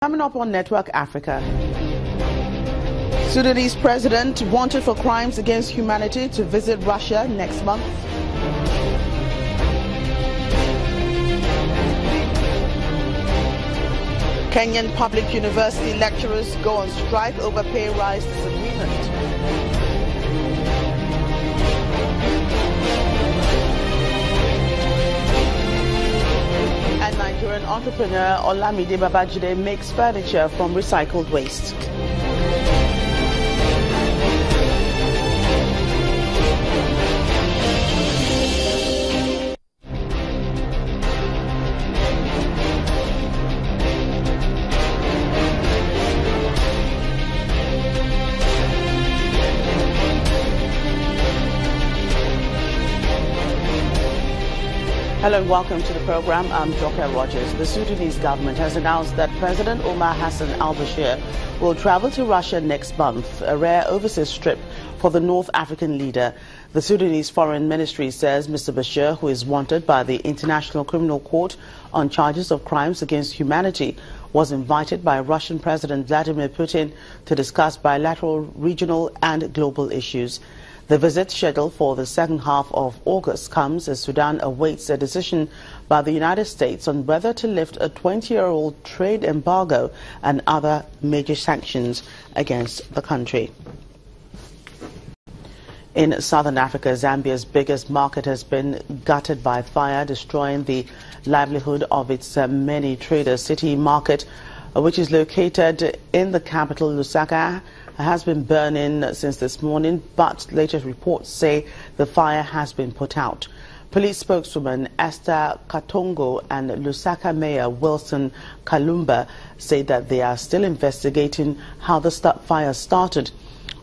Coming up on Network Africa, Sudanese president wanted for crimes against humanity to visit Russia next month. Kenyan public university lecturers go on strike over pay rise disagreement. And Nigerian entrepreneur Olamide Babajide makes furniture from recycled waste. Hello and welcome to the program. I'm Joker Rogers. The Sudanese government has announced that President Omar Hassan Al-Bashir will travel to Russia next month, a rare overseas trip for the North African leader. The Sudanese Foreign Ministry says Mr. Bashir, who is wanted by the International Criminal Court on charges of crimes against humanity, was invited by Russian President Vladimir Putin to discuss bilateral, regional and global issues. The visit, scheduled for the second half of August, comes as Sudan awaits a decision by the United States on whether to lift a 20-year-old trade embargo and other major sanctions against the country. In southern Africa, Zambia's biggest market has been gutted by fire, destroying the livelihood of its many traders. City Market, which is located in the capital, Lusaka, has been burning since this morning, but latest reports say the fire has been put out. Police spokeswoman Esther Katongo and Lusaka Mayor Wilson Kalumba say that they are still investigating how the fire started.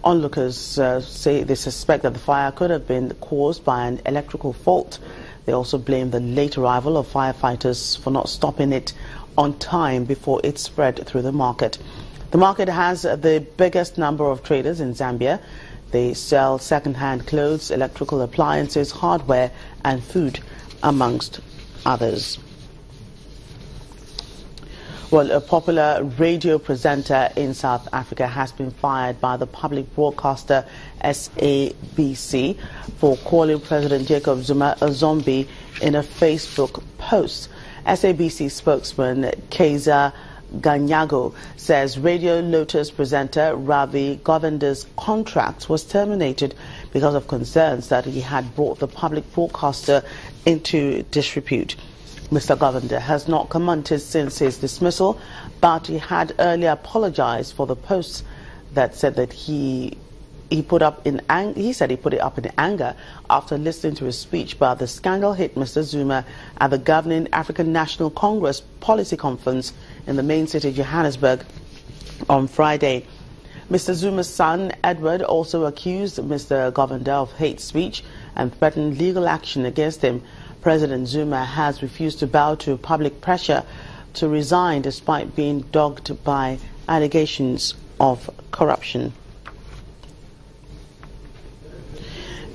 Onlookers say they suspect that the fire could have been caused by an electrical fault. They also blame the late arrival of firefighters for not stopping it on time before it spread through the market. The market has the biggest number of traders in Zambia. They sell second-hand clothes, electrical appliances, hardware and food, amongst others. Well, a popular radio presenter in South Africa has been fired by the public broadcaster SABC for calling President Jacob Zuma a zombie in a Facebook post. SABC spokesman Kaiser Ganyago says Radio Lotus presenter Ravi Govinder's contract was terminated because of concerns that he had brought the public broadcaster into disrepute. Mr. Govinder has not commented since his dismissal, but he had earlier apologized for the posts that said that he put it up in anger after listening to his speech. But the scandal hit Mr. Zuma at the governing African National Congress policy conference in the main city, Johannesburg, on Friday. Mr. Zuma's son, Edward, also accused Mr. Govinder of hate speech and threatened legal action against him. President Zuma has refused to bow to public pressure to resign despite being dogged by allegations of corruption.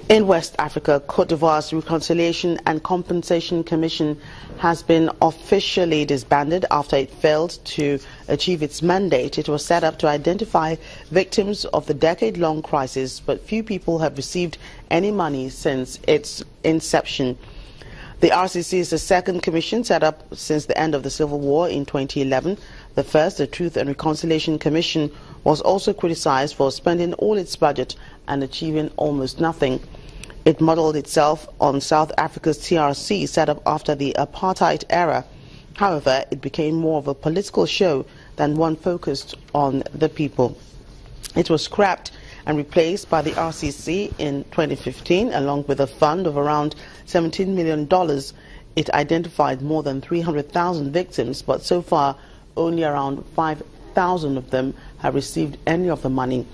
In West Africa, Cote d'Ivoire's Reconciliation and Compensation Commission has been officially disbanded after it failed to achieve its mandate. It was set up to identify victims of the decade-long crisis, but few people have received any money since its inception. The RCC is the second commission set up since the end of the Civil War in 2011. The first, the Truth and Reconciliation Commission, was also criticized for spending all its budget and achieving almost nothing. It modeled itself on South Africa's TRC, set up after the apartheid era. However, it became more of a political show than one focused on the people. It was scrapped and replaced by the RCC in 2015, along with a fund of around $17 million. It identified more than 300,000 victims, but so far only around 5,000 of them have received any of the money.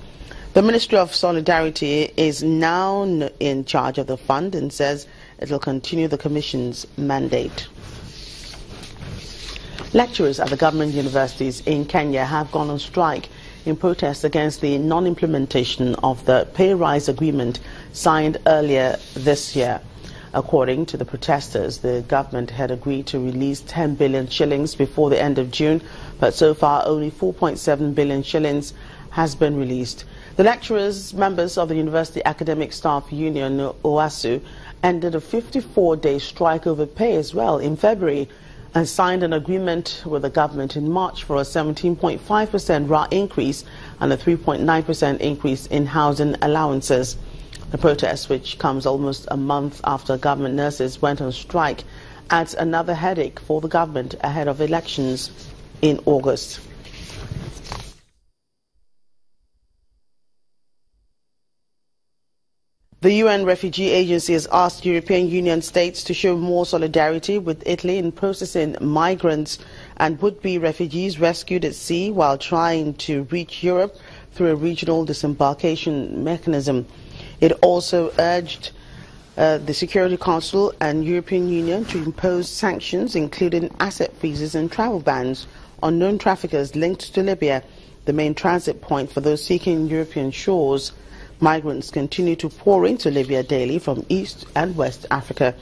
The Ministry of Solidarity is now in charge of the fund and says it will continue the Commission's mandate. Lecturers at the government universities in Kenya have gone on strike in protest against the non-implementation of the pay rise agreement signed earlier this year. According to the protesters, the government had agreed to release 10 billion shillings before the end of June but so far only 4.7 billion shillings has been released. The lecturers, members of the University Academic Staff Union, OASU, ended a 54-day strike over pay as well in February and signed an agreement with the government in March for a 17.5% RA increase and a 3.9% increase in housing allowances. The protest, which comes almost a month after government nurses went on strike, adds another headache for the government ahead of elections in August. The UN Refugee Agency has asked European Union states to show more solidarity with Italy in processing migrants and would-be refugees rescued at sea while trying to reach Europe through a regional disembarkation mechanism. It also urged the Security Council and European Union to impose sanctions, including asset freezes and travel bans on known traffickers linked to Libya, the main transit point for those seeking European shores. Migrants continue to pour into Libya daily from East and West Africa.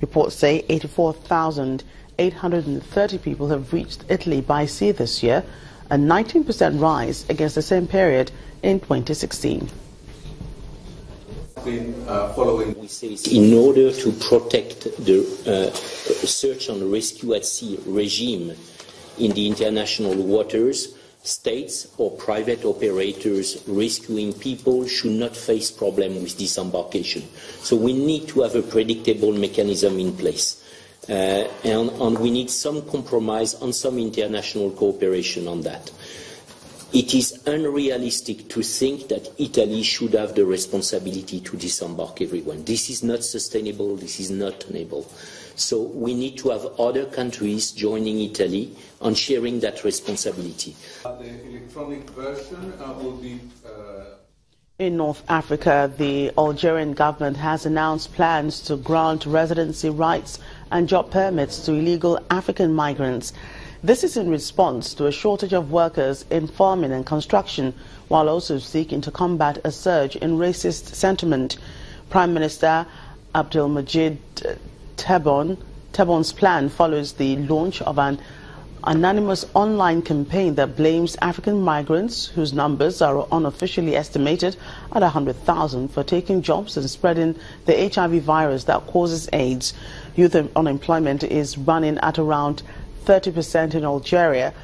Reports say 84,830 people have reached Italy by sea this year, a 19% rise against the same period in 2016. We say in order to protect the search and rescue at sea regime in the international waters, states or private operators rescuing people should not face problems with disembarkation. So we need to have a predictable mechanism in place. And we need some compromise on some international cooperation on that. It is unrealistic to think that Italy should have the responsibility to disembark everyone. This is not sustainable, this is not tenable. So we need to have other countries joining Italy on sharing that responsibility. The electronic version will be... In North Africa, the Algerian government has announced plans to grant residency rights and job permits to illegal African migrants. This is in response to a shortage of workers in farming and construction, while also seeking to combat a surge in racist sentiment. Prime Minister Abdelmajid Tebboun's plan follows the launch of an anonymous online campaign that blames African migrants, whose numbers are unofficially estimated at 100,000, for taking jobs and spreading the HIV virus that causes AIDS. Youth unemployment is running at around 30% in Algeria,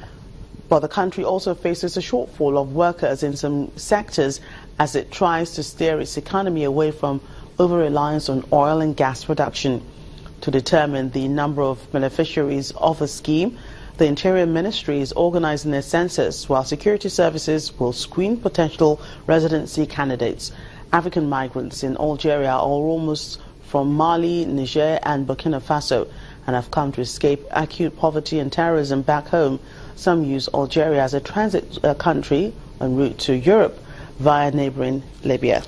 but the country also faces a shortfall of workers in some sectors as it tries to steer its economy away from over-reliance on oil and gas production. To determine the number of beneficiaries of the scheme, the Interior Ministry is organizing a census, while security services will screen potential residency candidates. African migrants in Algeria are almost from Mali, Niger and Burkina Faso and have come to escape acute poverty and terrorism back home. Some use Algeria as a transit country en route to Europe via neighboring Libya.